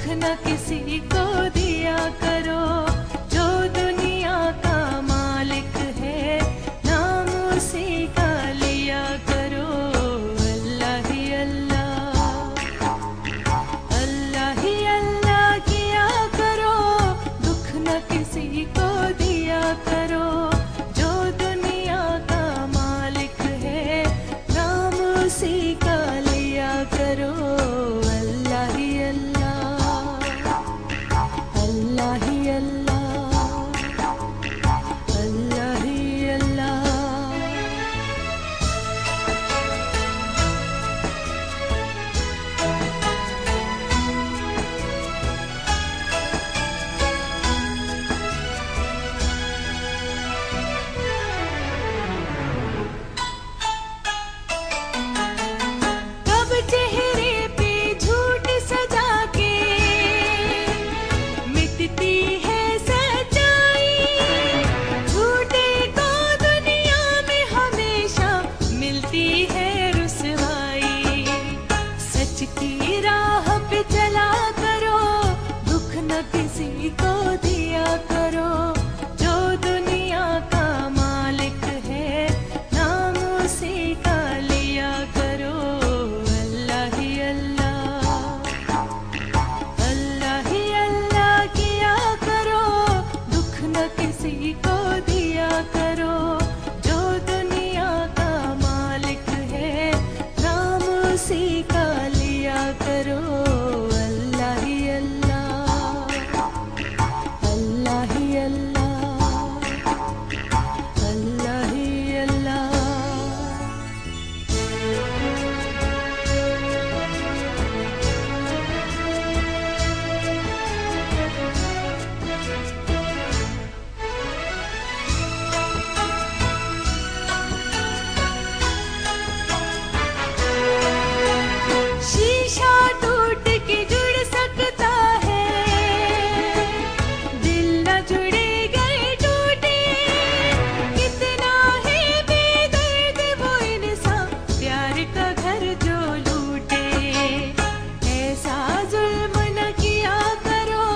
न किसी को दिया करो, जो दुनिया का मालिक है नाम उसी का लिया करो। अल्लाह ही अल्लाह, अल्लाह ही अल्लाह किया करो, दुख न किसी को दिया करो, जो दुनिया का मालिक है नाम उसी का लिया करो। अल्लाह ही अल्लाह, अल्लाह ही अल्लाह, अल्लाह ही अल्लाह। कब चेहरे पे झूठ सजा के मिटती है सच्चाई, झूठे को दुनिया में हमेशा मिलती है रुसवाई। सच की राह पे चला करो, दुख न किसी को दिया करो, जो दुनिया का मालिक है नाम उसी का लिया करो। अल्लाह ही अल्लाह, अल्लाह ही अल्लाह किया करो, दुख न किसी को दिया करो, जो दुनिया का मालिक है नाम उसी का लिया करो। अल्लाह ही अल्लाह, अल्लाह ही अल्लाह, अल्लाह ही अल्लाह। शीशा टूट के जुड़ सकता है, दिल न जुड़े गए टूटे, कितना है बेदर्द वो इंसान प्यार का घर जो लूटे। ऐसा जुल्म न किया करो,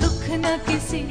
दुख न किसी